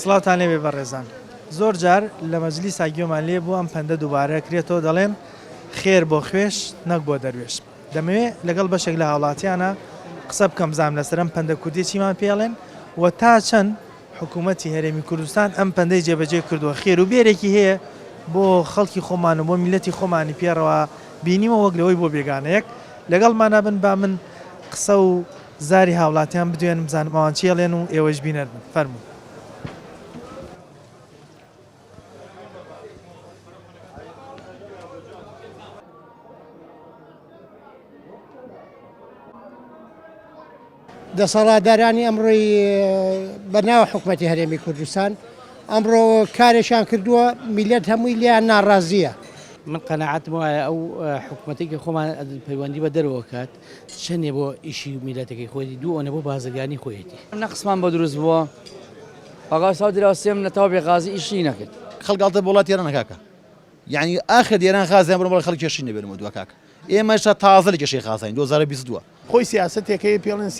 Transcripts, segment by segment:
سڵاتانێ بێ بەڕێزان زۆر جار لە مەجلیسا گوێمان لێ بوو ئەم پەندە دووبارە کرێتەوە دەڵێن خێر بۆ خوێش نەک بۆ دەروێش دەمەوێت لەگەڵ بەشێک لە هاوڵاتیانە قسە بکەم زام لەسەر ئەم پەندە کوردی چیمان پێڵێن و تا چەند حکوومەتی هەرێمی کوردستان ئەم پەندەی جێبەجێ کردووە خێر و بێرێکی هەیە بۆ خەڵکی خۆمان و بۆ میلەتی خۆمانی پێڕەوە بینیمە وەک لەوەی بۆ بێگانەیەک لەگەڵمانە بن با من قسە و زاری هاوڵاتیان بدوێنم بزانم ئەوان چێڵێن و ئێوەش بینەرن فەرموو. دەسەڵاتدارانی ئەمڕۆی بەناو حکوومەتی هەرێمی کوردستان ئەمڕۆ کارێکیان کردووە میلەت هەمووی لیان ناڕازیە. من قەناعەتم وایە ئەو حکوومەتێکی خۆمان پەیوەندی بە دەرەوە کات چەندێ بۆ ئیشی میلەتەکەی خۆی دوو ئەوە بۆ بازرگانی خۆیەتی نەقسمان بۆ دروست بووە ئاغای ساودی راوسێم نەتاو بێغازی ئیشی نەکرد خەڵگاڵتە وڵات ئێران نەکاکە یعنی ئاخر ئێران غازیان بڕۆ خەڵک کێشی نەبێنمە دووە کاکە ئێمەشە تازە لە کێشەی غازین 2022 خۆی سیاسەتێکەیە پێڵێن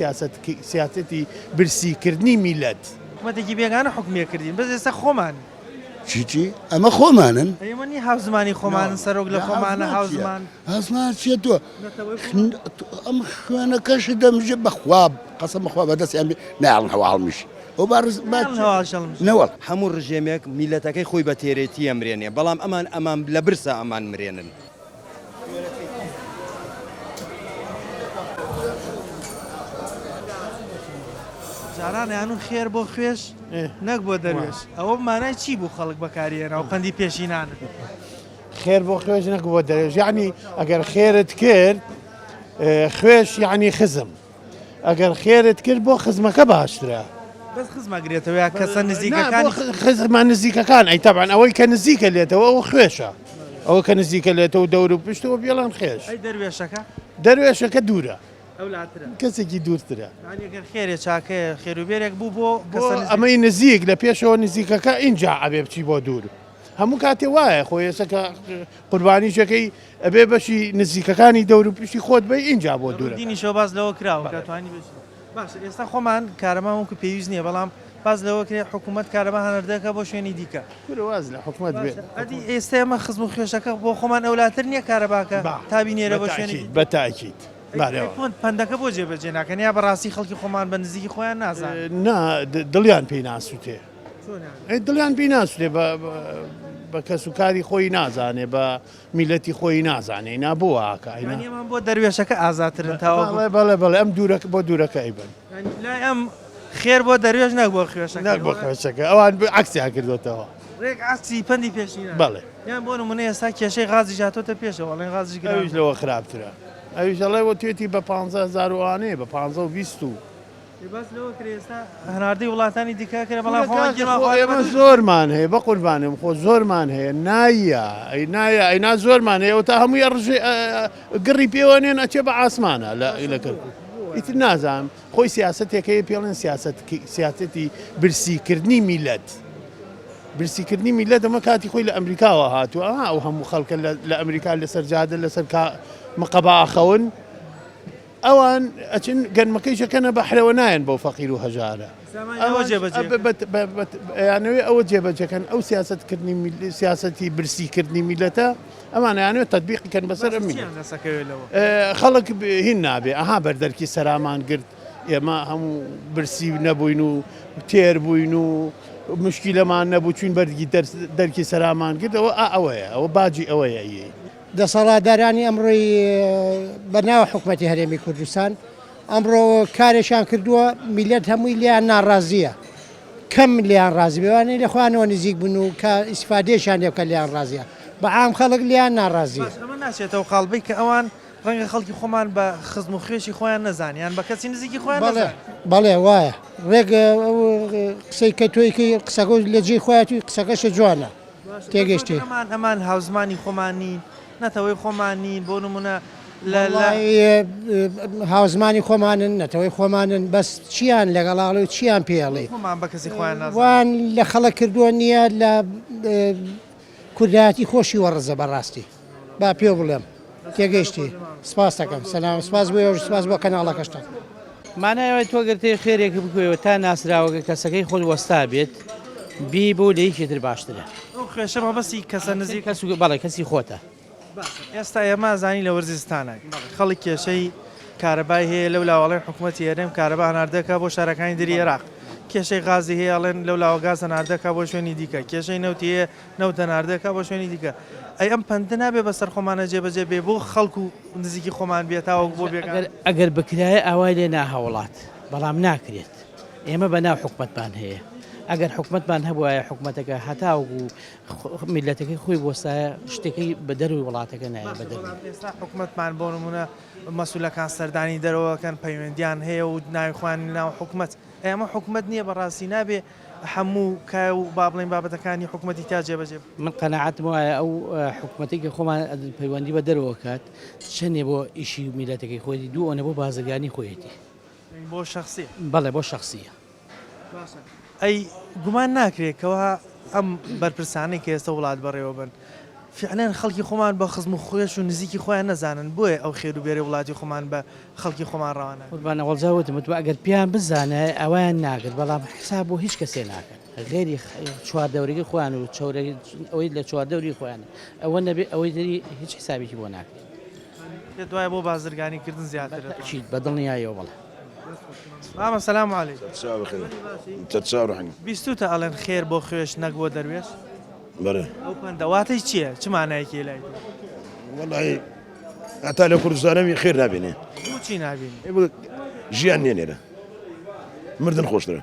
سیاسەتی برسیکردنی میلەت حکوومەتێکی بێگانە حکومیە کردین بەس ئێستا خۆمان چیچی ئەمە خۆمانن ئەمەنی هاوزمانی خۆمانن سەرۆک لە خۆمانە هاوزمان هەزمان چێت تۆ ئەم خوێنەکەشی دەمژێ بەخواب قەسە بەخوا بەدەستیان ناڵن هەواڵمیشی ئەو نەوەڵ هەموو ڕژێمێک میلەتەکەی خۆی بە تێرێتی ئەمرێنێ بەڵام ئەمان لە برسە ئەمان مرێنن. جاران یانون خێر بۆ خوێش نەک بۆ دەروێش ئەوە مانای چی بوو خەڵک بەکارێنەوە قەندی پێشینانن خێر بۆ خوێش نەک بۆ دەرێژ یعنی ئەگەر خێرت کرد خوێش یعنی خزم ئەگەر خێرت کرد بۆ خزمەکە باشترە بەس خزمەگرێتەوە کەسە نزیکەکان خزمان نزیکەکان ئەی تەبعاً ئەوەی کە نزیکە لێتەوە ئەو خوێشە ئەوە کە نزیکە لێتەوە دەور و پشتەوە بێڵان خێش دەروێشەکە دەروێشەکە دوورە ئەولاترە کەسێکی دوورترە ئەگەر خێرێ چاکەیە خێروبێرێک بوو بۆ ئەمەی نزیک لە پێشەوە نزیکەکە اینجا ئەبێ بچی بۆ دوور هەموو کاتێ وایە خۆی ێسەکە قوربانیشەکەی ئەبێ بەشی نزیکەکانی دەور و پشتی خۆت بێ اینجا بۆ دوورە دینی شەو باز لەوە کراوە کاتوانی باش ئێستا خۆمان کارەمان وەکو پێویست نییە بەڵام باز لەوە کرێ حکوومەت کارەبا هەنەردەکە بۆ شوێنی دیکە واز لە حکوومەت بێ ئەدی ئێستا ئەمە خزم و خوێشەکە بۆ خۆمان ئەولاتر نییە کارەباکە تابینێرە بۆ شوێنی بەتاکیت پەندەکە بۆ جێبەجێ ناکەن یا بەڕاستی خەڵکی خۆمان بە نزیکی خۆیان نازان نا دڵیان پێی ناسووتێ دڵیان پێی ناسوێ بە کەس و کاری خۆی نازانێ بە میلەتی خۆی نازانێ نا بۆ ئاکەمان بۆ دەروێشەکە ئازاترن تاوە بەڵێ ئەم دوورەکە بۆ دوورەکە ئەیبن لای ئەم خێر بۆ دەروێش نەک بۆ خوێشەکە بۆ خوێشەکە ئەوان عکسیان کردوێتەوە ڕێک عکسی پەندی پێشینە بەڵێ یان بۆ نمونە ئێستا کێشەی غازی جاتۆتە پێشەوە وەڵێن غازی ئەویش لەوە خراپترە ئەویش دەڵێ توێتی بە 15,000 وانەیە بە 15 باس لەوە کرێستا هەناردەی وڵاتانی دیکە کرێ بەڵام ئێمە زۆرمان هەیە بە قوربانم خۆ زۆرمان هەیە نایە ئەینا زۆرمان هەیە و تا هەمووی ڕژێ گڕی پێوەنێن ئەچێ بە ئاسمانە لە کرد ئیتر نازانم خۆی سیاسەتێکەیە پێڵێن سیاسەتی برسیکردنی میلەت برسیکردنی میلەت ئەمە کاتی خۆی لە ئەمریکاوە هاتووە ئەو هەموو خەڵکە لە ئەمریکا لەسەر جادە لەسەر مەقەباخەون ئەوان ئەچن گەنمەکەی شەکەنە بە حرەوە نایەن بۆ فەقیر و هەژارە یانەوێ ئەوە جێبەجەکەن ئەو سیاسەتی برسیکردنی میلەتە ئەمان یانوێت تەطبیقیکەن بەسەر ئەمی خەڵک هین نابێ ئەها بەردەرکی سەرامان گرت ئێمە هەموو برسی نەبووین و تێر بووین و مشکیلەمان نەبوو چوین بەرگی دەرکی سەرامان کرد ئەوەیە ئەوە باجی ئەوەیە دەسەڵاتدارانی ئەمڕۆی بەناو حکوومەتی هەرێمی کوردستان ئەمڕۆ کارێکیان کردووە میلەت هەمووی لیان ناڕازیە کەم لیان ڕازی بێوانەی لە خوانەوە نزیک بوون و کە ئیسفادێشان لێ بکە لیان ڕازیە بە عام خەڵک لیان ناڕازیە ئەمە ناچێتەوە قاڵبەی کە ئەوان ڕەنگە خەڵکی خۆمان بە خزم و خوێشی خۆیان نەزانیان بە کەسی نزیکی خۆیان بەڵێ وایە ڕێک قسەی کە تۆیکەی قسەکە لە جێی خۆیان توی قسەکەشە جوانە تێگەشتێ ئەمان هاوزمانی خۆمانی نەتەوەی خۆمانی بۆ نمونە هاوزمانی خۆمانن نەتەوەی خۆمانن بەس چیان لەگەڵاڵی و چیان پێڵێ وان لە خەڵک کردووە نییە لە کوردایەتی خۆشی وەڕزە بەڕاستی با پێ بڵێم تێگەیشتی سپاس دەکەم سەلام سپاس بۆ سپاس بۆ کەناڵەکەشتان مانایەوەی تۆ گرتەی خێرێکی بکوێەوە تا ناسراوەکە کەسەکەی خۆی وەستا بێت بی بۆ لە یەکێتر باشترە ئەو خوێشە مەبەستی کەسە نزیک کەس بەڵێ کەسی خۆتە ئێستا ئێمە زانی لە وەرزستانە خەڵک کێشەی کارەبای هەیە لەو لاوەڵێن حکوومەتی هێرێم کارەبا هەناردەکە بۆ شارەکانی دری عێراق کێشەی غازی هەیە ئەڵێن لەو لاوەگاز هەناردەکە بۆ شوێنی دیکە کێشەی نەوتی هەیە نەوت هەناردەکە بۆ شوێنی دیکە ئەی ئەم پەندە نابێ بەسەر خۆمانە جێبەجێ بێ بۆ خەڵکو و نزیکی خۆمان بێتاوە بۆ بێگەن ئەگەر بکرایە ئاوای لێ ناهەوڵات بەڵام ناکرێت ئێمە بەناو حکوومەتمان هەیە ئەگەر حکوومەتمان هەبووایە حکوومەتەکە هەتاوە میلەتەکەی خۆی بۆستایە شتێکی بە دەروی وڵاتەکە نایە بە دەروی ئێستا حکوومەتمان بۆ نمونە مەسوولەکان سەردانی دەرەوەکەن پەیوەندیان هەیە و ناویخوان ناو حکوومەت ئێمە حکوومەت نییە بەڕاستی نابێ هەموو کای و با بڵین بابەتەکانی حکوومەتی تا جێبەجێ من قەنەعەتم وایە ئەو حکوومەتێکی خۆمان پەیوەندی بە دەرەوە کات چەندێ بۆ ئیشی میلەتەکەی خۆی دوو ئەوە بۆ بازرگانی خۆیەتی بۆ شخصی بەڵێ بۆ شخصیە ئەی گومان ناکرێتەوە ئەم بەرپرسانەی کە ئێستا وڵات بەڕێوە بن فعلەن خەڵکی خۆمان بە خزم و خۆش و نزیکی خۆیان نەزانن بۆیە ئەو خێر و بێرە وڵاتی خۆمان بە خەڵکی خۆمان ڕوانە قوربانە وەڵجاوتم تو ئەگەر پیان بزانە ئەویان ناگرت بەڵام حساب بۆ هیچ کەسێ ناکەن غێری چواردەورێکی خۆیان و ئەوەی لە چواردەوری خۆیانە ئەوە نەبێ ئەوەی دەری هیچ حسابێکی بۆ ناکرێت دوای بۆ بازرگانیکردن زیاتر چیت بەدڵنیایەوە بڵێ مامە سەلام عەلەیکم تتساوڕحنی بیستوتە ئەڵێن خێر بۆ خوێش نەک بۆ دەروێش بەێ ئەو پەندەواتەی چییە چ مانایەکی لای وڵی هەتا لە کوردستانەوی خێر نابێنێ چی نبینی ژیان نییە نێرە مردن خۆشترە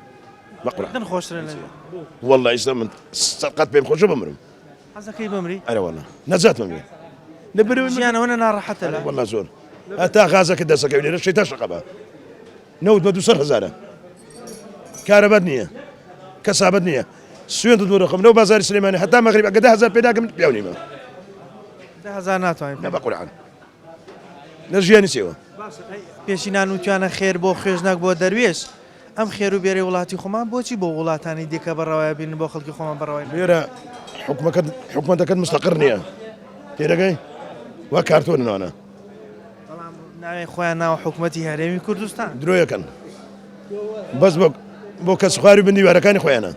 بەقڕدن خۆشترە لە وڵی ئیستا من قەت پێم خۆشە بمرم حەزەکەی بمری ئەرەوەڵە نەجاتمە بێ لە بر ژیانەوە ناڕەحەتە لە وڵا زۆر هەتا غازەکە دەسەکەوی لێرە شەیتا شقەبە نەوت بە 200,000 کارەبەت نییە کەسابەت نییە سوێن دوورەخم لەو بازاری سلێمانی هەتا مەغریب ئەگە 10,000 پێداکەم پیاونیمە 10,000 ناتوانین نە بە قورعان لە ژیانی چێوە پێشینان وتوانە خێر بۆ خوێژناک بۆ دەروێش ئەم خێر و بێرەی وڵاتی خۆمان بۆچی بۆ وڵاتانی دیکە بەڕەوایە بین بۆ خەڵکی خۆمان بەڕەوای لێرە حکوومەتەکەت مستەقر نییە تێرەگەی وا کارتۆنەوەە ناوێ خۆیان ناو حکوومەتی هەرێمی کوردستان درۆیەکەن بەس بۆ کەس خواری بندیوارەکانی خۆیانە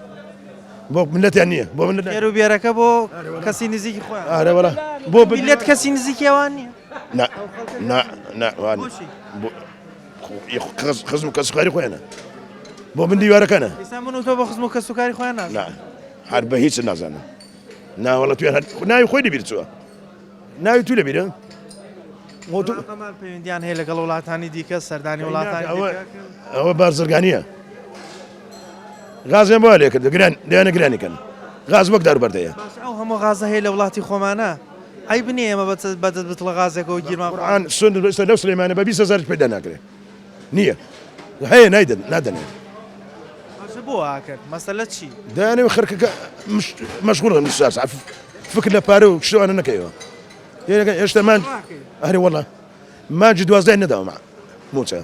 بۆ منەتیان نییە بۆ من خێر و بێرەکە بۆ کەسی نزیکی خۆیان ئارەوەڵە بۆ بلێت کەسی نزیکیەوان نییە خزم و کەسخواری خۆیانە بۆ من دیوارەکەنە ئێستا من و تۆ بە خزم و کەسوکاری خۆیان نازانن هەر بە هیچ نازانم ناوەڵە توێن ناوی خۆی دەبیر چووە ناوی تو لەبیرە هەمان پەیوەندیان هەیە لەگەڵ وڵاتانی دیکە سەردانی وڵاتانی ئەوە بازرگانیە غازیان بۆ لێ کرد دیانە گرانیکەن غاز وەک دەروبەردەیە ئەو هەموو غازە هەیە لە وڵاتی خۆمانە ئەی بنێ ئێمە بەدەست بتڵە غازێکەوە گیرمان سند لەو سلێمانە بە 20,000 پێدا ناکرێت نییە هەیە نادەنێت بۆ ئاکرد مەسەلە چی دایانەوە خەرکەکە مەشغوڵن فکر لە پارە و شتوانە نەکەیەوە هێشتامان هەری وەڵە ماجی 12 نەداوە موچە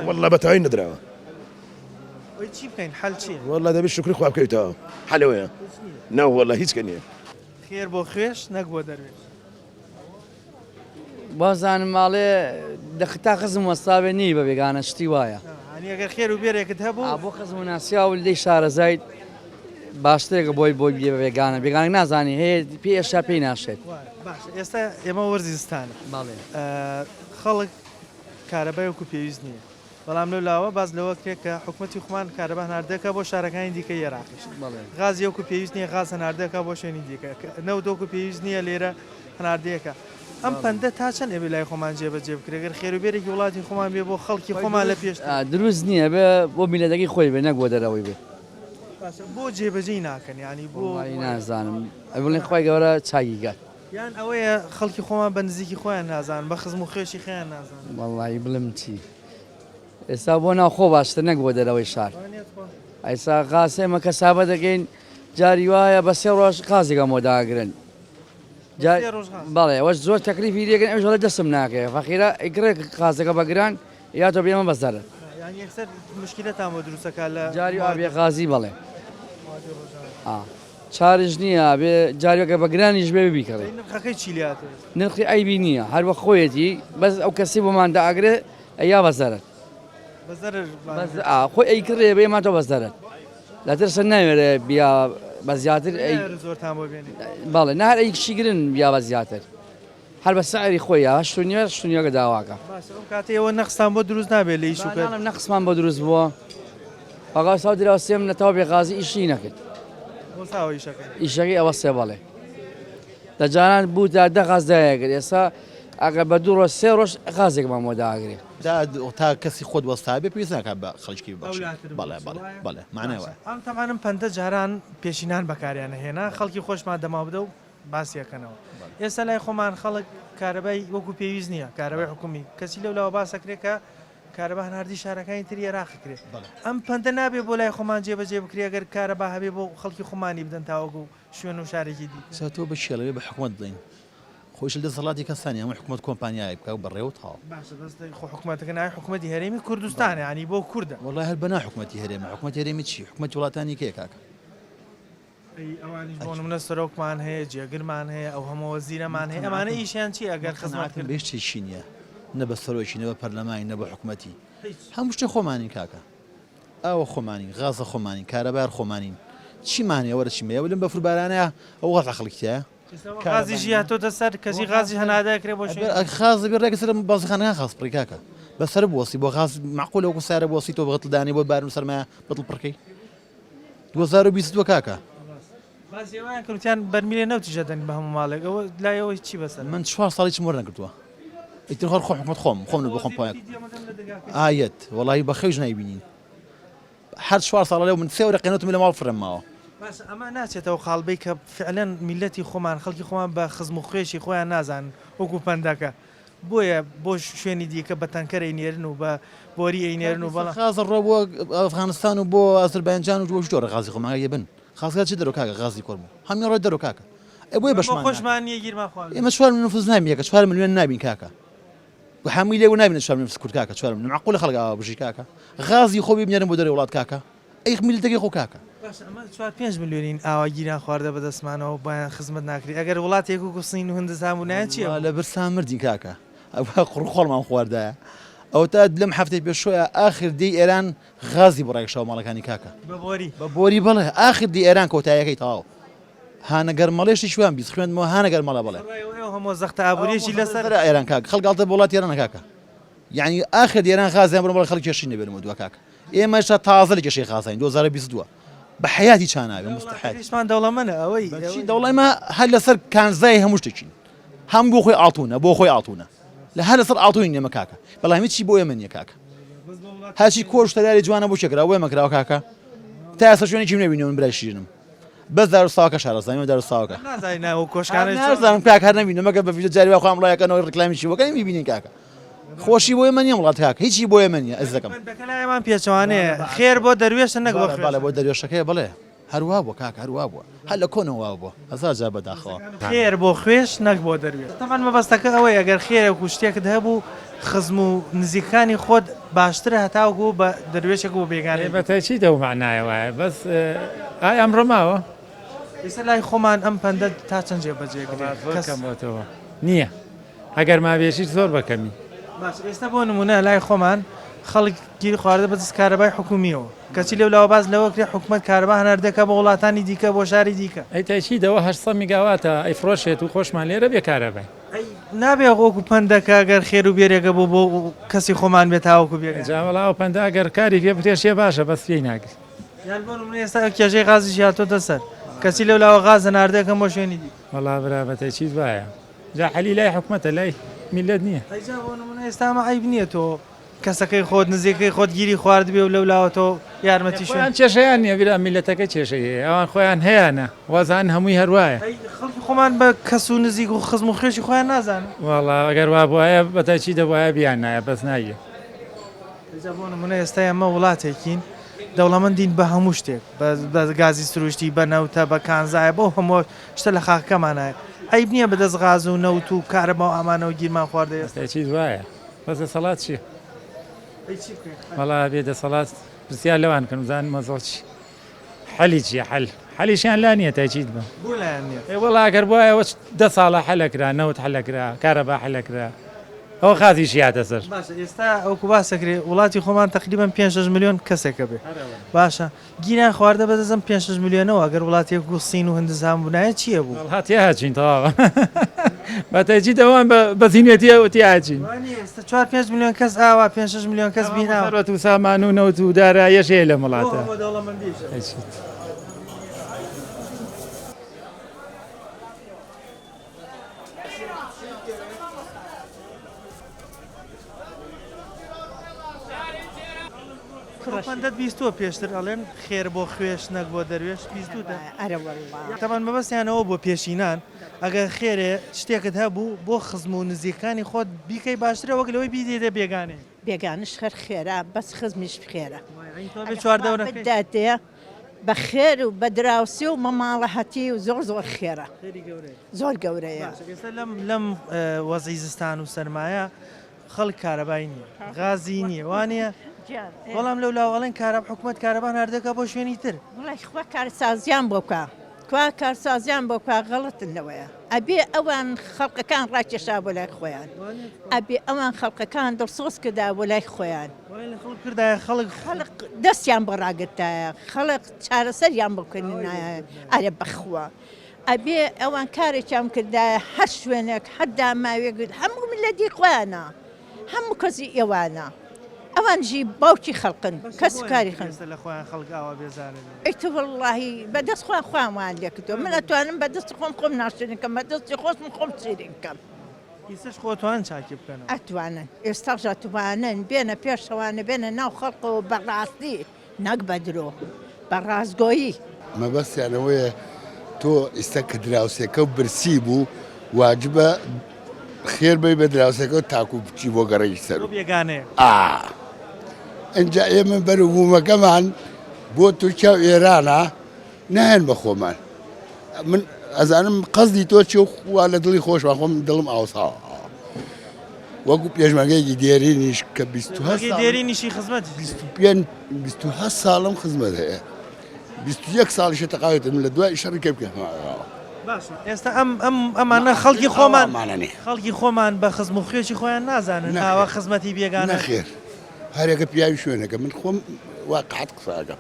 وەڵا بەتەواوی نەدراوە چی بکەین حەل چی وەڵا دەبێت شکری خوا بکەیتەوە حەلەوەیە ناو وەڵا هیچ کە نییە خێر بۆ خوێش نەک بۆ دەروێش بازانم ماڵێ دەختا خزم وەستاوێ نی بە بێگانە شتی وایە ئەگەر خێر و بێرێکت هەبوو بۆ خزم و ناسیا و لەی شارەزایت باشترێکە بۆی بێ بە بێگانە بێگانێک نازانی هەیە پێشا پێی ناشێت ئێستا ئێمە وەرزستانە خەڵک کارەبای وەکو پێویست نییە بەڵام لەو لاوە باز لەوە کرێت کە حکوومەتی خۆمان کارەبا هەناردەکە بۆ شارەکانی دیکە عێراقیش غازی وەکو پێویست نییە غاز هەناردەکە بۆ شوێنی دیکە نەوت وەکو پێویست نییە لێرە هەناردەیەەکە ئەم پەندە تا چەند ئێبێ لای خۆمان جێبەجێ بکرێگەر خێروبێرێکی وڵاتی خۆمان بێ بۆ خەڵکی خۆمان لە پێش دروست نییە بێ بۆ میلەتەکەی خۆی بێ نەک بۆ دەرەوەی بێ بۆ جێبەجێی ناکەن ینی بۆ نازانم ئەوڵێن خۆی گەورە چاگیگات یان ئەوەیە خەڵکی خۆمان بە نزیکی خۆیان نازان بە خزم و خێشی خیان نازان وەڵی بڵم چی ئێستا بۆ ناوخۆ باشتر نەک بۆ دەرەوەی شار ئەیسا غاسێمە کە سابە دەگەین جاری وایە بە 3 ڕۆژ قازێکە مۆداگرن بەڵێ ئەوە زۆر تەکلیفی لێگەن ئەو ژەڵە دەسم ناکەێ فەخیرە ئیگرێک قازەکە بەگران یا تۆ بێمە بەزارت مشکلەتان بۆ دروستەکە لە جاری بێ غازی بەڵێ چارش نییە بێ جاریەکە بەگرانیش بێ بیکەڕێ نرخەکەی چیلیات نرخی ئایبی نییە هەروە خۆیەتی بەس ئەو کەسی بۆمان داگرێ ئەیا بەزارت خۆی ئەیکڕێ بێ ماتۆ بەزارت لە ترسە ناوێت بیا بە زیاتر زۆرتان بۆ بێنێ باڵێ نهار ئەیکشی گرن بیا بە زیاتر هەر بە سعری خۆی شتونیەکە داواکە ئەو کاتەوە نەخستان بۆ دروست نابێت لە ئیش و کار نەقسمان بۆ دروست بووە ئاغا ساو درا سێم نەتەوە بێغازی ئیشی نەکرد بۆ ساوە ئیشەکە ئیشەکەی ئەوە سێ بەڵێ دەجاران بوو تا دە غاز دایەگرێت ئێستا ئەگە بە دوو ڕۆژ سێ ڕۆژ غازێکمان بۆ داگرێت تا کەسی خۆت وەستا بێ پێویست ناکات بە خەڵکی بەخشی بەڵێ معنای وایە ئەم تەمانم پەندە جاران پێشینان بەکاریان هێنا خەڵکی خۆشمان دەما بدە و باسیەکەنەوە ئێستا لای خۆمان خەڵک کارەبای وەکو پێویست نییە کارەبای حکومی کەسی لەولاوە باسەکرێت کە کارەبا هەناردی شارەکانی تریە ڕاخکرێت ئەم پەندە نابێ بۆ لای خۆمان جێبەجێ بکرێ گەر کارەبا هەبێ بۆ خەڵکی خۆمانی بدەن تاوەکو شوێن و شارێکی دی تۆ بە شێڵەوێ بە حکوومەت بڵین خۆش لە دەسەڵاتی کەسانی ئەمە حکوومەت کۆمپانیای بکە و بەڕێوە تاڵ خۆ حکوومەتەکە ناوی حکوومەتی هەرێمی کوردستانە ینی بۆ کووردە وڵای هەر بەنا حکوومەتی هەرێمە حکوومەت هەرێمی چی حکوومەت وڵاتانی کێ کاکە ئەوانیش بۆ نمونە سەرۆکمان هەیە جێگرمان هەیە ئەو هەموو وەزیرەمان هەیە ئەمانە ئیشیان چی ئەگەر خزمەت کرد بێش چی نییە نە بە سەرۆکی نە بە پەرلەمانی نە بە حکوومەتی هەموو شتێ خۆمانی کاکە ئەوە خۆمانی غازە خۆمانی کارەبار خۆمانین چیمانێ وەرە چیمەیە ولم بە فربارانەیە ئەو غەڵ خەڵکیە غازی ژیاتۆ دەسەر کەسی غازی هەنادەکرێ بۆ خاز بێ ڕێگە سەر بازخانەکان خاص پڕی کاکە بەسەر بۆسی بۆ غاز معقول وەکو سارە بۆسی تۆ بەغەتڵدانی بۆ بارم سەرمایە بەتڵ پڕکەی 2022 کاکە بازیێوان کەوتیان بەرمیلێ نەوتیژە دەنگ بە هەموو ماڵێک ئەوە لایەوەی چی بەسەر من 4 ساڵی چم وەرنەگرتووە ئیتر خۆ حکومت خۆم بۆ خۆم پایەک ئایەت وەڵی بە خەوش نایبینین هەر 4 ساڵ لەو من سێوە قێنەتم لە ماڵ فرەمماوە ئەمە ناچێتەوە خاڵبەی کە فعلەن میلەتی خۆمان خەڵکی خۆمان بە خزم و خوێشی خۆیان نازان وەکو پەندەکە بۆیە بۆ شوێنی دیکە بە تەنکەرەی نێرن و بە بۆری ئەینێرن و بەڵام خازە ڕۆ بۆ ئەفغانستان و بۆ ئازربایجان و بۆ جۆرە غازی خۆماگە بن خازگا چ دەرۆ کاکە غازی کۆرم هەمی ڕۆ دەرۆ کاکە بۆیە بەشمان خۆشمان نیە گیرمان خواردن ئێمە 4 ملیۆن نفوس نامینە 4 ملیۆن نابین کاکە هەمووی لێوە نابینە 4 ملیۆن نفوس کورد کاکە 4 ملیۆن معقولە خەڵک ئاوا بژی کاکە غازی خۆ ببینێرن بۆ دەرەوە وڵات کاکە ئەی میلەتەکەی خۆ کاکە 5 ملیۆنین ئاوا گیران خواردە بەدەستمانەوە بایان خزمەت ناکری ئەگەر وڵاتێک و کوسین و هەندستان بوونایە چیە لە برسان مردین کاکە ئەوە قڕخۆڵمان خواردایە ئەو تا لەم هەفتەی پێشۆیە ئاخر دی ئێران غازی بڕێکشەوە ماڵەکانی کاکە بە بۆری بڵێ ئاخر دی ئێران کۆتاییەکەی تاو هانەگەر مەڵێشتی شوان بیست خوێندمەوە هانەگەر مەڵە بڵێ هەموو زەختە ئابووریشی لەسەر ئێران کاک خەڵگاڵتە وڵات ئێرانە کاکە یعنی ئاخر ئێران غازیان بڕ خەڵک کێشی نەبێنمە دووە کاکە ئێمە شتا تازە لە کێشەی غازین 2022 بە حیاتی چاناوێ مستحیلمان دەوڵەمەنە ئەوەی دەوڵەمە هەر لەسەر کانزای هەموو شتێکین هەم بۆ خۆی ئاڵتونە بۆ خۆی ئاڵتونە لە هەر لەسەر ئاڵتوین نێمە کاکە بەڵامی چی بۆ ئێمە نییە کاکە هەچی کۆش تەلاری جوانە بۆ چێکرا وێ مەکراوە کاکە تا ئێستا شوێنێکی نەبینەوە برای شیرنم بەس دار ساوەکە شارەزانیەوە دار ساوەکە نازانینەوە کۆشکانە نازانم کاک هەر نەبینم مەگە بە ڤیدیۆ جاری خۆم ڕایەکەنەوە ڕکلامی چی وەکەی میبینین کاکە خۆشی بۆ ئێمە نییە وڵات کاکە هیچی بۆ ئێمە نییە ئەز دەکەم بەکەلایەمان پێچەوانەیە خێر بۆ دەروێشە نەک بۆ دەروێشەکەی بڵێ هەروە بووە کاکە هەروە بووە هەر لە کۆنەوە بووە هەزار جا بەداخەوە خێر بۆ خوێش نەک بۆ دەروێت تەمان مەبەستەکە ئەوەی ئەگەر خێرە و شتێکت هەبوو خزم و نزیکانی خۆت باشترە هەتاوکو بە دەروێشێک بۆ بێگانێ بەتەچی دەومانایە وایە بەس ئای ئەمڕۆ ماوە ئێستا لای خۆمان ئەم پەندە تا چەند جێبەجێکەوە نییە ئەگەر مابێشی زۆر بەکەمی باش ئێستا بۆ نمونە لای خۆمان خەڵک گیر خواردە بەدەست کارەبای حکومیەوە کەچی لەولاوە باز لەوە کرێ حکومت کارەبا هەناردەکە بە وڵاتانی دیکە بۆ شاری دیکە ئەی تاچی دەوە 800 میگاواتە ئەیفرۆشێت و خۆشمان لێرە بێ کارەبای نابێ وەکو پەندەکە گەر خێر و بێرێکە بۆ کەسی خۆمان بێت تاوەکو بێ جاوەڵاوە پەندا گەر کاری پێ بتێشێ باشە بەس پێی ناگرێت یان بۆ نمونە ئێستا کێژەی غازی ژیاتۆ دەسەر کەسی لەولاوە غاز هەناردەکەم بۆ شوێنی دی وەڵا برابەتەچی وایە جا حەلی لای حکومەتە لای میلەت نییە ئەیجا بۆ نمونە ئێستامە عیب نییە تۆ کەسەکەی خۆت نزیکەی خۆت گیری خوارد بێ و لەولاوە تۆ یارمەتی شوێن کێشەیان نییە بیرا میلەتەکە کێشەیە ئەوان خۆیان هەیەە وەزان هەمووی هەروایە خەڵکی خۆمان بە کەس و نزیک و خزم و خێشی خۆیان نازانن وەڵا ئەگەر وا بواە بەتەچی دەبواە بیان نایە بەس نایە ئەیجا بۆ نمونە ئێستا ئەمە وڵاتێکین دەوڵەمەندین بە هەموو شتێک بە گازی سروشتی بە نەوتە بە کانزایە بۆ هەموو شتە لە خاکەمانایە عیب نییە بەدەست غاز و نەوت و کارەبا و ئەمانەوە گیرمان خواردە ئێستاچی وایە بەس دەسەڵات چیە وەڵا بێ دەسەڵات پرسیار لەوان کەن زان مەزڵ چی حەلی چیە حەلیشیان لا نییە تاچیت بە وەڵا ئەگەر بواە 10 ساڵە حەلەکرا نەوت حەلەکرا کارەبا حەلەکرا ئەو خازیشی هاتە سەر باشە ئێستا ئەوکو باسەکرێ وڵاتی خۆمان تقریبان 5 میلیۆن کەسێکە بێ باشە گیران خواردە بەدەزم 5 میلیۆنەوە ئەگەر وڵاتێک و سین و هەندزان بوونایە چییە بوو هاتی هاچین تەواوە بەتەجی دەوان بەزینێتی ئەوتی هاچین ئێستا 4-5 میلیۆن کەس ئاوا 5 میلیۆن کەس بیناوە سەرەت و سامان و نەوت و داراییەش هەیە لە وڵاتە پەندەت بیستوە پێشتر ئەڵێن خێر بۆ خوێش نەک بۆ دەروێش بیستوتە تەمان مەبەستیانەوە بۆ پێشینان ئەگەر خێرێ شتێکت هەبوو بۆ خزم و نزیکانی خۆت بیکەی باشترە وەک لەوەی بیدێدە بێگانێ بێگانش خەر خێرا بەس خزمیش خێرە چواردەورەکەی بە خێر و بە دراوسی و مەماڵەهەتی و زۆر زۆر خێرە زۆر گەورەیە لەم وەزعی زستان و سەرمایە خەڵک کارەبای نییە غازی نییە وانە بەڵام لەو لاوەڵێن کارە حکوومەت کارەبان هەردەکە بۆ شوێنی تر وڵی خوا کارسازیان بۆکە کوا کارسازیان بۆکە غەڵەتنەوەیە ئەبێ ئەوان خەڵقەکان ڕاکێشا بۆ لای خۆیان ئەبێ ئەوان خەڵقەکان دڵسۆز کردا بۆ لای خۆیان کردای خەڵک دەستیان بە ڕاگرتایە خەڵق چارەسەریان بکردنایە ئارە بەخوا ئەبێ ئەوان کارێکیان کردایە هەر شوێنێک هەر داماوێگرت هەموو ملەتی خۆیانە هەموو کەسی ئێوانە ئەوانجی باوکی خەڵقن کەس کاری خەنسە لە خۆیان خەڵگاوە بێزانێت ئەیتە وەڵڵاهی بەدەست خۆیان خۆیان لێکردەوە من ئەتوانم بەدەست خۆم ناشرینکەم بەدەستی خۆشم خۆم چیرینکەم ئیسش خۆتوان چاکی بکەن ئەتوانن ئێستاژ ئەتوانن بێنە پێشەوانە بێنە ناو خەڵقەوە بەڕاستی نەک بەدرۆ بە ڕازگۆیی مەبەستیانەوەیە تۆ ئێستا کە دراوسێکە برسی بوو واجبە خێر بی بە دراوسەکە تاکو بچی بۆ گەڕی سەر بێگانەیە ئەجا ئێمە بەرەبوومەکەمان بۆ تورکیا و ئێرانە نهێن بە خۆمان من ئەزانم قەزدی تۆ چی وا لە دڵی خۆشمان خۆم دڵم ئاوساوە وەکو پێشمەرگەیەکی دێرینیش کە دێرینیشی خزمەت 22 ساڵم خزمەت هەیە 21 ساڵیشە تەقاوێتم لە دوای شەڕی کە بکەم ئێستا ئەمانە خەڵکی خەڵکی خۆمان بە خزم و خوێکی خۆیان نازانن ئاوا خزمەتی بێگانە خێر هەرێکە پیاوی شوێنەکە من خۆم واقعات قساگە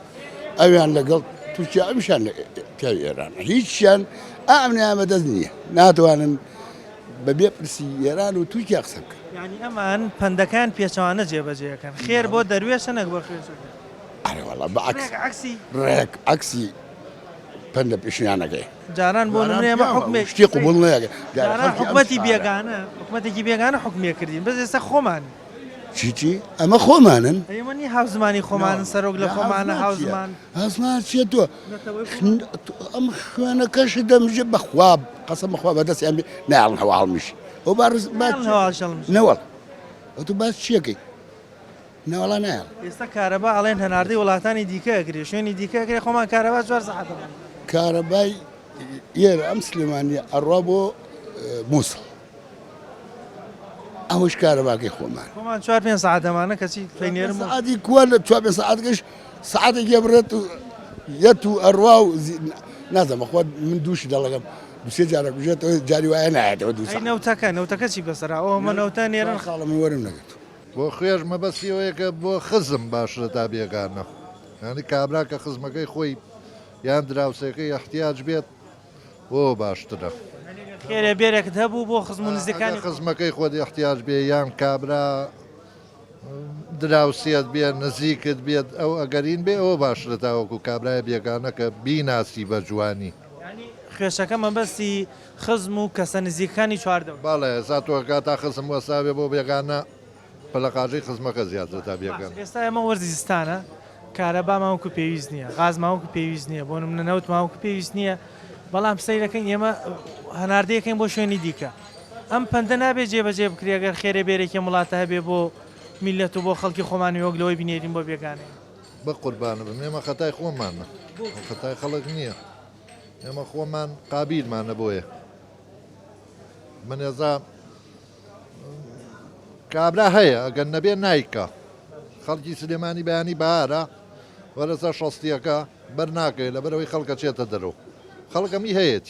ئەویان لەگەڵ تورکیا ئەمیشان لە پیاوی ئێران هیچیان ئەمنیان بەدەست نییە ناتوانن بەبێ پرسی ئێران و تورکیا قسە بکەن یعنی ئەمان پەندەکان پێچەوانە جێبەجێەکەن خێر بۆ دەروێشە نەک بە خوێش ئەرێوەڵا بەعکسی ڕێک عکسی پەندە پێشیانەکەی جاران بۆ نمونێمە حکومێک شتی قوبڵ نەیەکە حکومەتی بێگانە حکومەتێکی بێگانە حکومێ کردین بەس ئێستا خۆمان چیچی ئەمە خۆمانن ئەمەنی هاوزمانی خۆمانن سەرۆک لە خۆمانە هاوزمان هەزمان چێت تۆ ئەم خوێنەکەش دەمژە بەخواب قەسەم بەخوا بەدەستیان ناڵن هەواڵمیشی ئەو نەوەڵ ئەو تو باس چیەکەی ناوەڵا نایڵ ئێستا کارەبا ئەڵێن هەناردەی وڵاتانی دیکەگرێ شوێنی دیکەگرێ خۆمان کارەبا 4 ساعتەوە کارەبای ئێرە ئەم سلێمانیە ئەڕوا بۆ مووسڵ ئەوش کارەباکەی خۆمان 4-5 ساعتەمانە کەچی پێنێرم سعاتی کووە لە 4 ساعتگەش سعاتێکی بڕێت و یەت و ئەڕوا و نازەمە خۆ من دووشی دەڵەکەم دوسێ جارە کوژێتەوە جاری وایە نایەتەوە دوو نەوتەکە چی بەسەرا ئەومە نەوتە نێرن خاڵە من وەرم نەگەێت بۆ خوێژ مەبەستیەوەیەکە بۆ خزم باشترە تا بێگانە ینی کابرا کە خزمەکەی خۆی یان دراوسەکەی احتیاج بێت بۆ باشترە خێرە بێرێکت هەبوو بۆ خزم و نزیکانی خزمەکەی خۆت احتیاج بێ یان کابرا دراوسێت بێت نزیکت بێت ئەو ئەگەرین بێ ئەوە باشترە تاوەکو کابرای بێگانە کە بیناسی بە جوانی خوێشەکە مەبەستی خزم و کەسە نزیکانی چواردە باڵێ زاتۆکە تا خزم وەساوێ بۆ بێگانە پەلەقاژەی خزمەکە زیاتر تا بێگەن ئێستا ئەمە وەرزستانە کارەبا ماوەکو پێویست نییە غاز ماوەکو پێویست نییە بۆ منە نەوت ماوەکو پێویست نییە بەڵام سەیرەکەین ئێمە هەناردەیەکەین بۆ شوێنی دیکە ئەم پەندە نابێت جێبەجێ بکرێگەر خێرە بێرێکی وڵاتە هەبێ بۆ میلەت و بۆ خەڵکی خۆمانی وەگلەوەی بینێرین بۆ بێگانێ بە قوربانە بم ئێمە خەتای خۆمانە خەتای خەڵک نییە ئێمە خۆمان قابیلمانە بۆیە من ێزا کابرا هەیە ئەگەر نەبێ نایکە خەڵکی سلێمانی بەیانی بەهارە وەرەسە شەستیەکە بەر ناکەی لە بەرەوەی خەڵکە چێتە دەرەوە خەڵکەمی هەیەی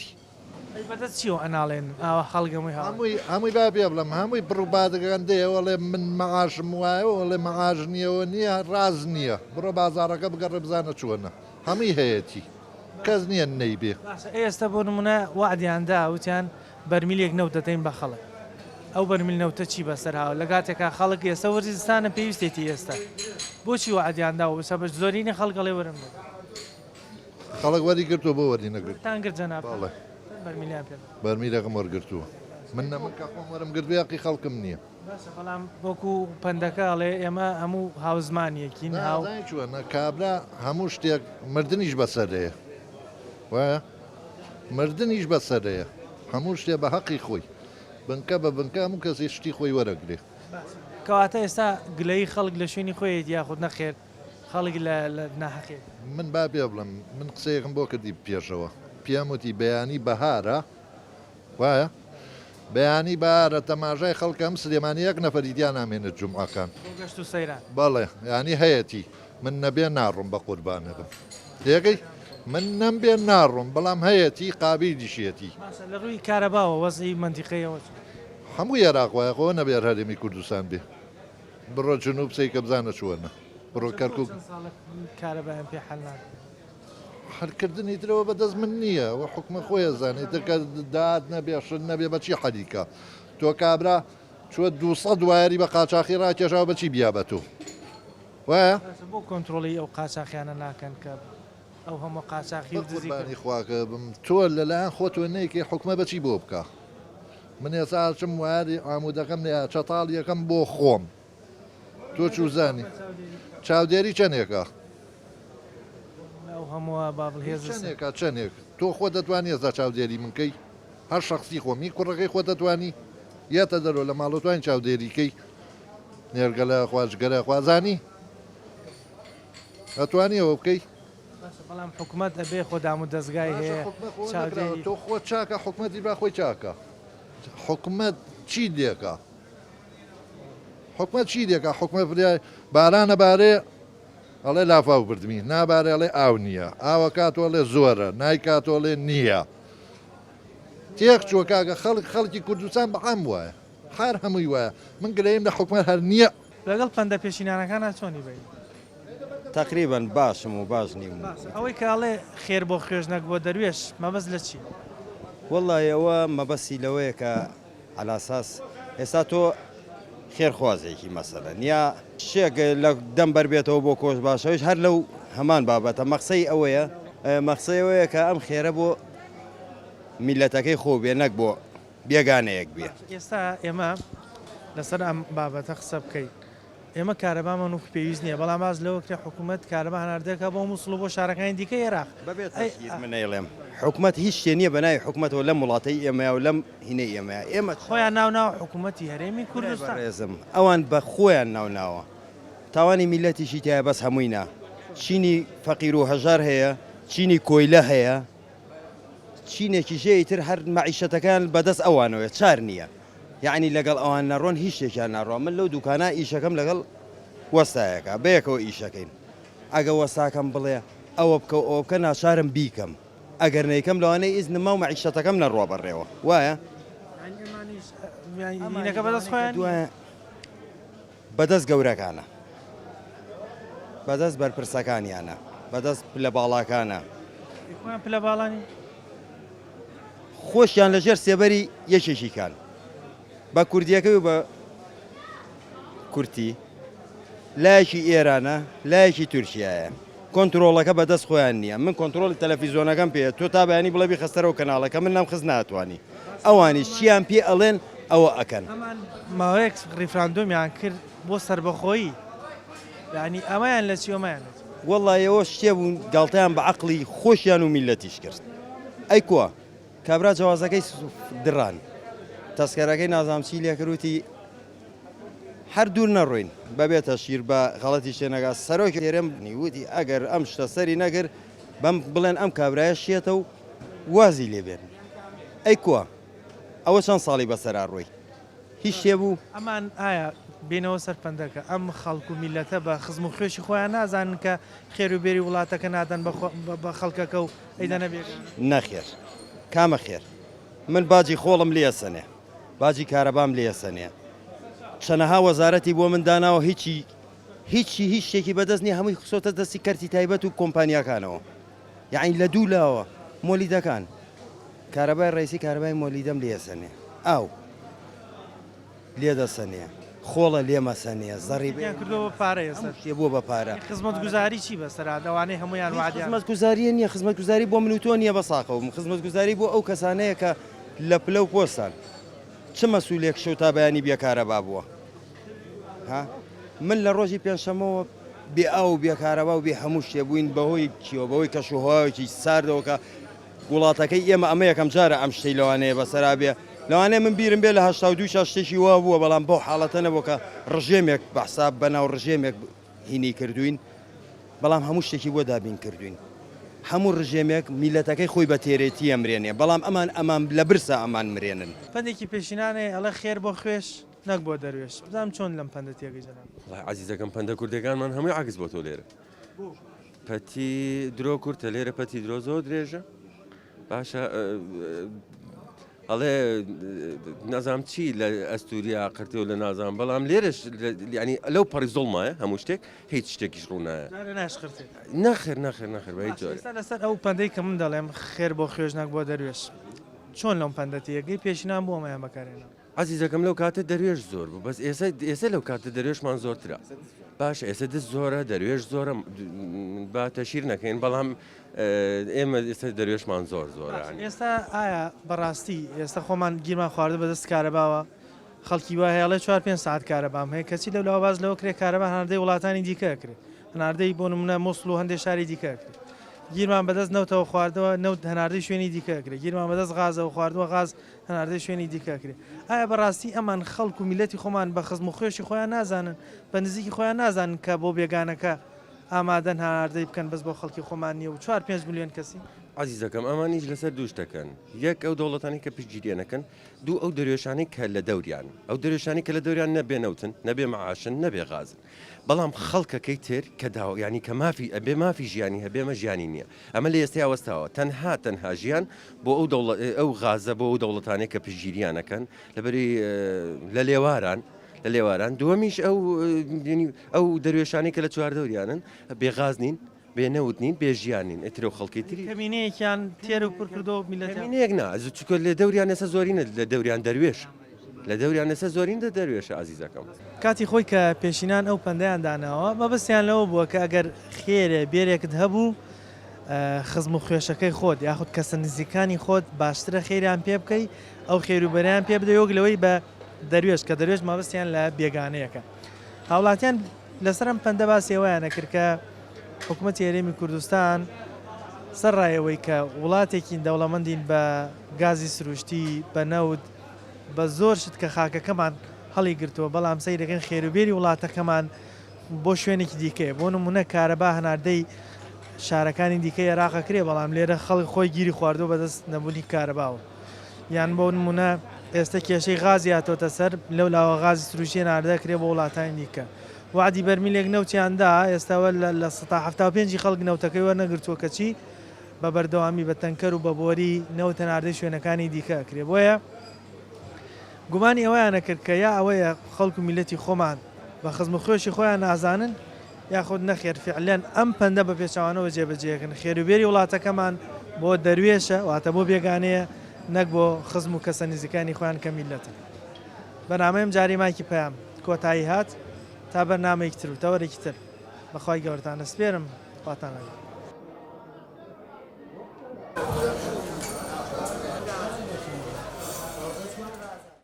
بەدەست چیەوە ئەناڵێن ئاوە هەڵگەمەی هەمووی با پێ بڵم هەمووی بڕووبادەکان دێوەڵێ من مەعاشم وایە لێ مەعاژ نییەوە نییە ڕاز نییە بڕۆ بازارەکە بگەڕێ بزانە چۆنە هەمووی هەیەی کەس نییە نەیبێ ئێستا بۆ نمونە وعدیاندا وتیان بەرمیلێک نەوت دەدەین بە خەڵک ئەو بەرمیل نەوتە چی بەسەرهاوە لە کاتێکا خەڵک ئێستا وەرزستانە پێویستێتی ئێستا بۆچی وعدیاندا و بەسە بەش زۆرینە خەڵگەڵێ وەرم خەڵک وەری گرتو بۆ وەری نەگرت تانگرت جەناب بەرمیلیان پێ بەرمیلەکەم وەرگرتووە من نەمەکە خۆم وەرم گردویاقی خەڵکم نییە بەڵام وەکو پندەکەڵێ ئێمە هەموو هاوزمانیەکین چوەنە کابرا هەموو شتێک مردنیش بەسەرەیە وایە مردنیش بەسەرەیە هەموو شتێ بە حەقی خۆی بنکە بە بنکە هەموو کەسی شتی خۆی وەرەگرێ کەواتە ئێستا گلەی خەڵک لە شوێنی خۆیت یاخود نەخێر خەڵک لە ناحەقێت من با پێ بڵم من قسەیەکم بۆ کردی پێشەوە پێم وتی بەیانی بەهارە وایە بەیانی بەهارە تەماژای خەڵکەم سلێمانی یەک نەفەری دیان نامێنێت جومعەکان گەشت و سەیران بەڵێ ینی هەیەی من نەبێ ناڕۆم بە قوربانە بم دێگەی من نەمبێ ناڕۆم بەڵام هەیەی قابی دیشێتی لە ڕووی کارەباوە وەزی منتیقەیەوە هەموو عێراقوایەخەوە نەبێت هەرێمی کوردستان بێ بڕۆ جنوب سەی کە بزانە چوەنە بڕۆ کەرکک کارەبایان پێ حەلنان هەرکردنی درەوە بەدەست من نییە و حکومە خۆیە زانێت کە داد نەبێ شن نەبێ بەچی حەلیکە تۆ کابرا چوە 200 دوایری بە قاچاقی ڕاکێشاوە بەچی بیا بە تۆ وایە بۆ کۆنتترۆلی ئەو قاچاقییانە ناکەن کە ئەو هەموو قاچاقی و دزیبانی خواکە بم تۆ لەلایەن خۆ تۆ نەیەکی حکومە بەچی بۆ بکە من ێساچم واری ئامودەکەم نە چەتاڵ یەکەم بۆ خۆم تۆ چوزانی چاودێری چەندێکە هەمووە بابڵهێزێکە چەندێک تۆ خۆ دەتوانانی ێزا چاودێری منکەی هەر شخصی خۆمی کوڕەکەی خۆ دەتوانی یاتە دەرەوە لە ماڵۆتوانی چاودێریکەی نێرگەلە خواژگەرە خوازانی ئەتوانیەوە بکەی بەڵام حکوومەت ئەبێ خۆدام و دەستگای هەیە تۆ خۆ چاکە حکوومەتی با خۆی چاکە حکوومەت چی دێکە حکوومەت چی دێکە حکوومەت فریای بارانە بارێ ئەڵێ لافاو بردمی نابارێ ئەڵێ ئاو نییە ئاوە کاتۆڵێ زۆرە نایکاتۆڵێ نییە تێک چوە کاگە خەڵکی کوردستان بەعام وایە هەر هەمووی وایە من گرەیم لە حکومەت هەر نییە لەگەڵ پەندە پێشینانەکانە چۆنی بی تقریبان باشم و باش نیم ئەوەی کاڵێ خێر بۆ خوێژنەک بۆ دەروێش مەبەست لە چی والله ئەوە مەبەستی لەوەیە کە ئالاساس ئێستا تۆ خێرخوازێکی مەسەلە نییە شێک لە دەم بەربێتەوە بۆ کۆش باشەوەش هەر لەو هەمان بابەتە مەقسەی ئەوەیە مەقسەیەوەیە کە ئەم خێرە بۆ میلەتەکەی خۆ بێ نەک بۆ بێگانەیەک بێ ئێستا ئێمە لەسەر ئەم بابەتە قسە بکەیت ئێمە کارەبامان و پێویست نییە بەڵام باز لەوە کە حکوومەت کارەبا هەناردەکە بۆ مووسڵ بۆ شارەکانی دیکە عێراق بەبێت منەیڵێم حکوومەت هیچ شتێ نییە بەناوی حکوومەتەوە لەم وڵاتەی ئێمە و لەم هینەی ئێمە خۆیان ناو حکوومەتی هەرێمی کوردستان ڕێزم ئەوان بە خۆیان ناوناوە تاوانی میلەتیشی تایە بەس هەمووینا چینی فەقیر و هەژار هەیە چینی کۆیلە هەیە چینێکی ژێی تر هەر مەعیشەتەکان بەدەست ئەوانەوە چار نییە یعنی لەگەڵ ئەوان نەڕۆن هیچ شتێکیان ناڕۆ من لەو دوکانە ئیشەکەم لەگەڵ وەستایەکە بەیەکەوە ئیشەکەین ئەگە وەستاکەم بڵێ ئەوە بکە ئەو بکە ناچارم بیکەم ئەگەر نەیکەم لەوانەی ئیزنمە و مەعیشەتەکەم نەڕۆ بەڕێوە وایە بەدەست گەورەکانە بەدەست بەرپرسەکانیانە بەدەست لە باڵاکانە پلە باڵانی خۆشیان لەژێر سێبەری یەکێکیکان بە کوردیەکەی و بە کورتی لایەکی ئێرانە لایەکی تورکیایە کۆنتترۆڵەکە بەدەست خۆیان نییە من کۆنتترۆلی تەلەڤیزۆنەکەم پێ تۆ تا بەیانی بڵێبی خستەرەوە کەناڵەکە من نام خست ناتوانانی ئەوانیش چیان پێ ئەڵێن ئەوە ئەکەن ماوەیەک ڕیفراندۆمیان کرد بۆ سربەخۆیی یعنی ئەمایان لە چیۆمایان وەڵایەوە شتێ بوون گاڵتەیان بە عەقڵی خۆشیان و میلەتیش کرد ئەی کووە کابرا جوازەکەی دران تەسکەرەکەی نازامچی لێکردوتی هەر دوور نەڕۆین بەبێتە شیر بە غەڵەتی شوێنەکە سەرۆکی تێرەم نیوتی ئەگەر ئەم شتە سەری نەگر بەم بڵێن ئەم کابرایە شێتە و وازی لێبێن ئەی کووە ئەوە چەند ساڵی بەسەرا ڕۆی هیچ شتێ بوو ئەمان ئایا بینەوە سەرپەندەکە ئەم خەڵکو و میلەتە بە خزم و خوێشی خۆیان نازانن کە خێر و بێری وڵاتەکە نادەن بە خەڵکەکە و ئەیدە نەبێت نەخێر کامە خێر من باجی خۆڵم لێسەنێ باجی کارەبام لێسەنێ چەنەها وەزارەتی بۆ من داناوە هیچ شتێکی بەدەست نیە هەمووی خسۆتە دەستی کەرتی تایبەت و کۆمپانیاکانەوە یعنی لە دوو لاوە مۆلیدەکان کارەبای ڕێسی کارەبای مۆلیدەم لێسەنێ ئاو لێدەسەنێ خۆڵە لێمەسەنێ زەڕی کردەوە پارە ێستا شێ بۆ بە پارە خزمەت گوزاری چی بەسەرا دەوانەی هەمویان وعدیان خزمەت گوزاریە نییە خزمەت گوزاری بۆ من و تۆ نییە بەساقەوە خزمەت گوزاری بۆ ئەو کەسانەیە کە لە پلە و پۆستان چ مەسوولێک شەو تا بەیانی بێکارەبا بووە ها من لە ڕۆژی پێنجشەمەوە بێ ئاو بێکارەبا و بێ هەموو شتێ بووین بەهۆی چیەوە بەهۆی کەشوهاوێکی ساردەوە کە وڵاتەکەی ئێمە ئەمە یەکەم جارە ئەم شتەی لەوانەیە بەسەرا بێ لەوانەیە من بیرم بێ لە 82 شتێکی وا بووە بەڵام بەو حاڵەتە نەبوو کە ڕژێمێک بەحساب بەناو ڕژێمێک هینی کردوین بەڵام هەموو شتێکی بۆ دابین کردوین هەموو ڕژێمێک میلەتەکەی خۆی بە تێرێتی ئەمرێنێ بەڵام ئەمان لە برسە ئەمان مرێنن پندێکی پێشینانێ ئەڵە خێر بۆ خوێش نەک بۆ دەروێش بزانم چۆن لەم پندە تێگەی جەناب عزیزەکەم پەندە کوردەکانمان هەمووی عکس بۆ تۆ لێرە پەتی درۆ کورتە لێرە پەتی درۆ زۆر درێژە باشە ئەڵێ نازام چی لە ئەستوریا قرتەوە لە نازان بەڵام لێرەش ینی لەو پەڕی زۆڵمایە هەموو شتێک هیچ شتێکیش ڕوونایە نەخێر بەهیچ جۆرێ لەسەر ئەو پندەی کە من دەڵێم خێر بۆ خوێش نەک بۆ دەروێش چۆن لەم پندە تێگەی پێشینان بۆ ئەمەیان بەکارێنە عزیزەکەم لەو کاتە دەروێش زۆر بوو بەس ئێستا لەو کاتە دەروێشمان زۆرترا باشە ئێستا دەست زۆرە دەروێش زۆرە باتە شیر نەکەین بەڵام ئێمە ئێستا دەروێشمان زۆرە ئێستا ئایا بەڕاستی ئێستا خۆمان گیرمان خواردە بەدەست کارەباوە خەڵکی وای هێڵێ 4-5 ساعت کارەبام هەیە کەچی لەو لاوە باز لەوە کرێ کارەبا هەناردەی وڵاتانی دیکەکرێت هەناردەی بۆ نمونە مۆسڵ و هەندێک شاری دیکەکرێت گیرمان بەدەست نەوتەوە خواردەوە نەوت هەناردەی شوێنی دیکەکرێت گیرمان بەدەست غازەوە خواردووە غاز هەناردەی شوێنی دیکەکرێت ئایا بەڕاستی ئەمان خەڵک و میلەتی خۆمان بە خزم و خوێشی خۆیان نازانن بە نزیکی خۆیان نازانن کە بۆ بێگانەکە ئامادەن هەناردەی بکەن بەس بۆ خەڵکی خۆمان نییە و 4-5 میلیۆن کەسی عزیزەکەم ئەمانیش لەسەر دوو شتەکەن یەک ئەو دەوڵەتانی کە پشتگیریانەکەن دوو ئەو دەروێشانی کە لە دەوریان ئەو دەروێشانی کە لە دەوریان نەبێ نەوتن نەبێ معاشن نەبێ غازن بەڵام خەڵکەکەی تر کە داوە ینی کە مافی ئەبێ مافی ژیانی هەبێمە ژیانی نییە ئەمە لە ئێستا وەستاوە تەنها ژیان بۆ ئەو غازە بۆ ئەو دەوڵەتانی کە پشتگیریانەکەن لەبەری لە لێواران دووەمیش ئەو دەروێشانی کە لە چواردەوریانن بێغاز نین بێنەوت نین بێژیانین ئەتر و خەڵکی تری کەمینەیەکیان تێر و پڕ کردەوە میلەتێک نا چکە لە دەوریان ئێستا زۆرینە لە دەوریان دەروێش لە دەوریان ئێستا زۆرین دەروێشە عزیزەکەم کاتی خۆی کە پێشینان ئەو پندەیان داناوە مەبەستیان لەوە بووە کە ئەگەر خێرە بێرێکت هەبوو خزم و خوێشەکەی خۆت یاخود کەسە نزیکانی خۆت باشترە خێریان پێ بکەی ئەو خێروبەریان پێ بدە یۆک لەوەی بە دەروێش کە دەروێش مەبەستیان لە بێگانەیەەکە هاوڵاتیان لەسەر ئەم پندە باسیێوەیانە کرد کە حکوومەتی هەرێمی کوردستان سەرڕایەوەی کە وڵاتێکی دەوڵەمەندین بە گازی سروشتی بە نەوت بە زۆر شت کە خاکەکەمان هەڵی گرتووە بەڵام سەی دەکەن خێروبێری وڵاتەکەمان بۆ شوێنێکی دیکەیە بۆ نمونە کارەبا هەناردەی شارەکانی دیکە عێراقەکرێ بەڵام لێرە خەڵک خۆی گیری خواردووە بەدەست نەبوونی کارەباوە یان بۆ نمونە ئێستا کێشەی غازی هاتۆتە سەر لەو لاوە غازی سروشتی ناردەکرێ بۆ وڵاتانی دیکە وعدی بەرمیلێک نەوتیاندا ئێستاوە لە 1970 خەڵک نەوتەکەی وەرنەگرتووە کەچی بە بەردەوامی بە تەنکەر و بە بۆری نەوتە ناردەی شوێنەکانی دیکەکرێ بۆیە گومانی ئەوەیانە کرد کە یا ئەوەیە خەڵک و میلەتی خۆمان بە خزم و خوێشی خۆیان نازانن یاخود نەخێر فعلەن ئەم پندە بە پێچوانەوە جێبەجێکن خێروبێری وڵاتەکەمان بۆ دەروێشە واتە بۆ بێگانەیە نەک بۆ خزم و کەسە نزیکانی خۆیان کە میلەتن بەنامەیەم جاری مایکی پەیام کۆتایی هات تا بەرنامەیەکی تر و تەوەرێکی تر بەخوای گەورتان دەسپێرم خواتان لەگەڵ